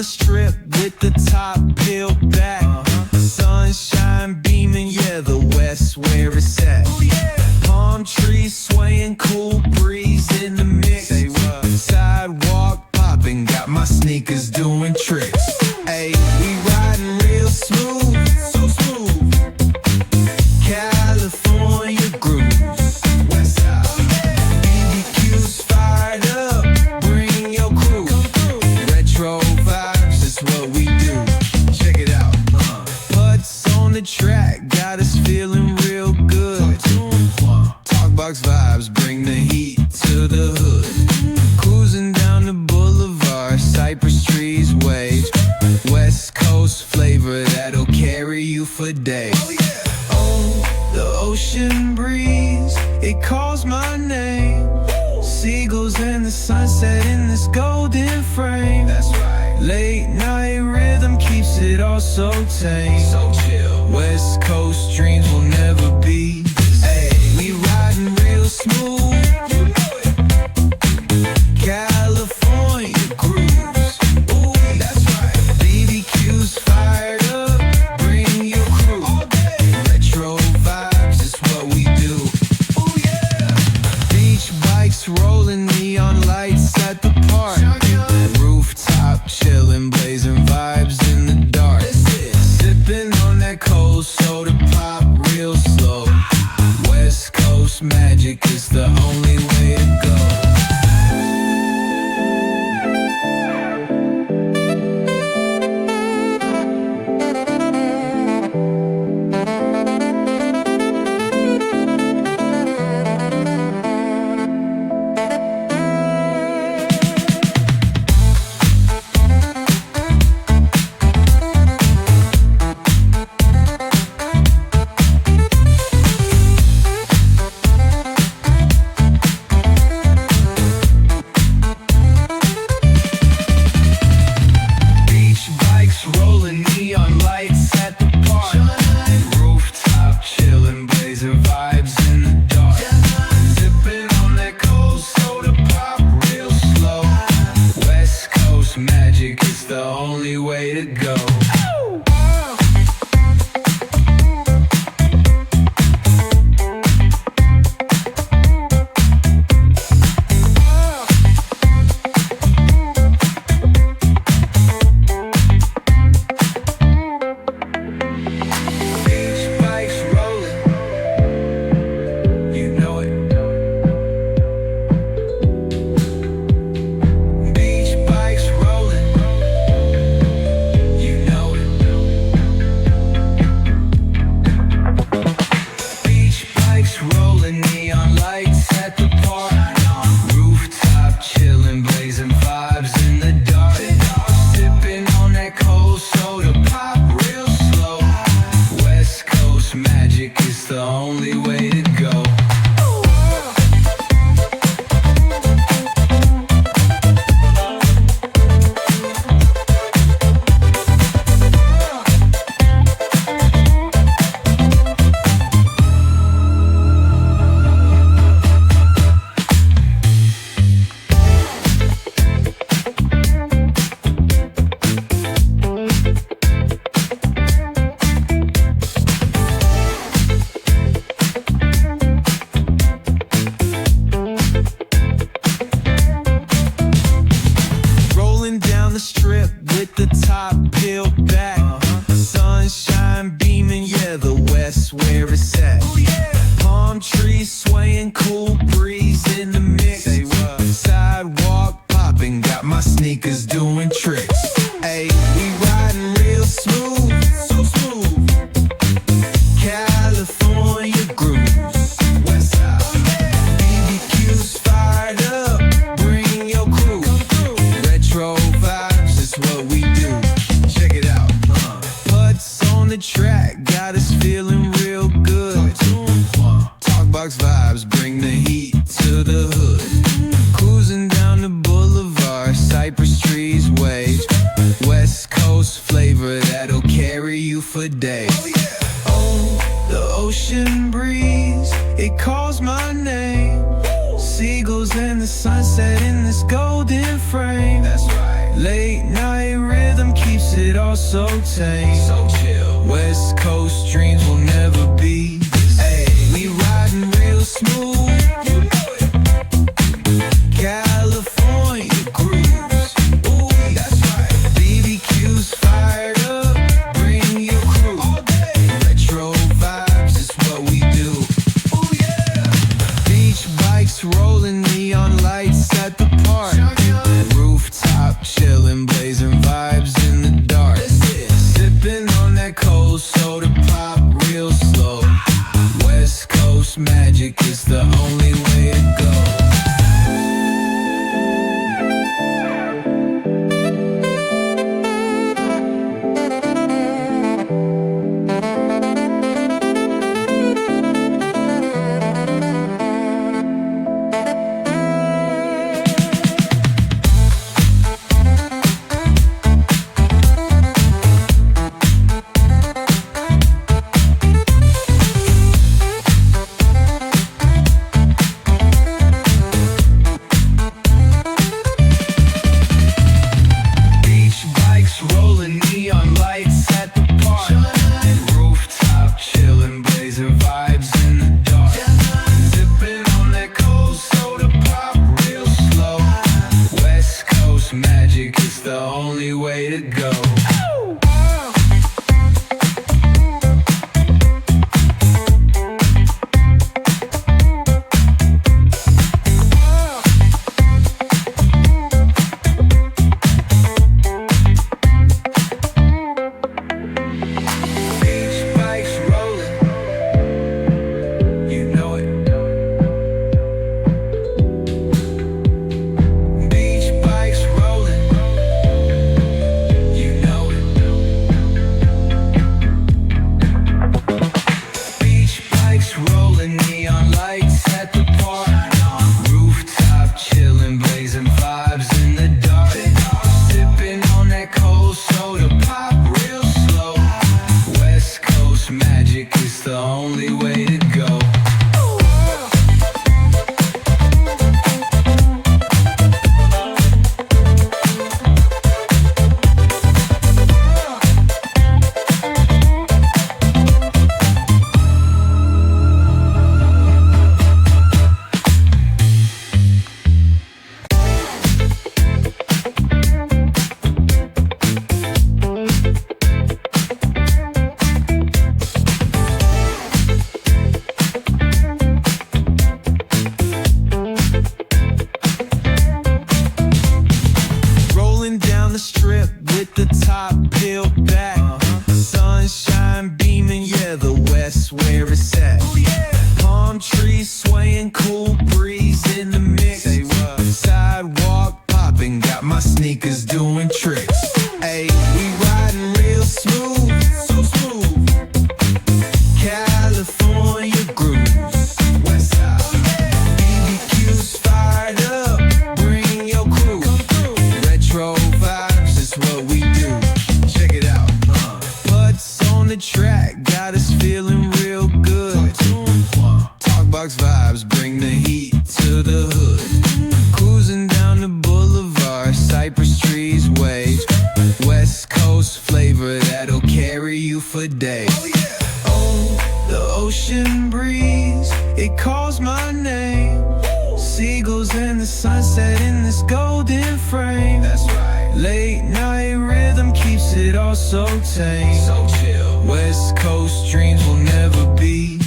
the strip with the top peeled back. Sunshine beaming, yeah, the west where it's at. Palm trees swaying, cool breeze in the mix. Sidewalk popping, got my sneakers doing tricks. Ayy, we riding real smooth, so smooth. California grooves, west side. BBQ's fired up, bring your crew. Retro vibes is what we do. Check it out. Putts on the track, got us feeling real good. Talkbox vibes, bring the heat to the hood. Cruising down the boulevard, cypress trees wave. West Coast flavor that'll carry you for days. Oh, the ocean breeze, it calls my name. Seagulls and the sunset in this golden frame. That's right. Late night rhythm keeps it all so tame. So chill. West Coast dreams will never be the same. We riding real smooth. You know it. California grooves. Ooh, that's right. BBQ's fired up. Bring your crew. All day. Retro vibes is what we do. Ooh, yeah. Beach bikes rolling, neon lights at the park. Rooftop chilling, blazing vibes in the dark. Sipping on that cold soda pop real slow. West Coast magic is the only way to go. Rolling neon lights at the park. Rooftop chilling, blazing vibes in the dark. Sipping on that cold soda pop real slow. West Coast magic is the only way to go. Rolling neon lights at the park. Rooftop chilling, blazing vibes in the dark. Sipping on that cold soda pop real slow. West Coast magic is the only way to go. Strip with the top peeled back. Sunshine beaming, yeah, the west where it's at. Palm trees swaying, cool breeze in the mix. Sidewalk popping, got my sneakers doing tricks. Ayy, we riding real smooth, so smooth. California grooves, west side. BBQ's fired up, bring your crew. Retro vibes is what we do. Check it out. Putts on the track, got us feeling real good. Talkbox vibes, bring the heat to the hood. Cruising down the boulevard, cypress trees wave. West Coast flavor that'll carry you for days. Oh, the ocean breeze, it calls my name. Seagulls and the sunset in this golden frame. That's right. Late night rhythm keeps it all so tame. So chill. West Coast dreams will never be the same. We riding real smooth. You know it. California grooves. Ooh, that's right. BBQ's fired up. Bring your crew. All day. Retro vibes is what we do. Ooh, yeah. Beach bikes rolling, neon lights at the park. Rooftop chillin', blazing vibes in the dark. Sipping on that cold soda pop real slow. West Coast magic is the only way to go. Magic is the only way to go. Rolling neon lights at the park. Rooftop chillin', blazing vibes in the dark. Sipping on that cold soda pop real slow. West Coast magic is the only way to go. Down the strip with the top peeled back. Sunshine beaming, yeah, the west where it's at. Palm trees swaying, cool breeze in the mix. Sidewalk popping, got my sneakers doing tricks. Hey, we riding real smooth, so smooth. California grooves, west side. BBQ's fired up, bring your crew. Retro vibes is what we do. Check it out. Butts on the track got us feeling real good. Talkbox vibes bring the heat to the hood. Cruising down the boulevard, cypress trees wave. West Coast flavor that'll carry you for days. Oh, the ocean breeze, it calls my name. Seagulls and the sunset in this golden frame. That's right. Late night rhythm keeps it all so tame. So chill. West Coast dreams will never be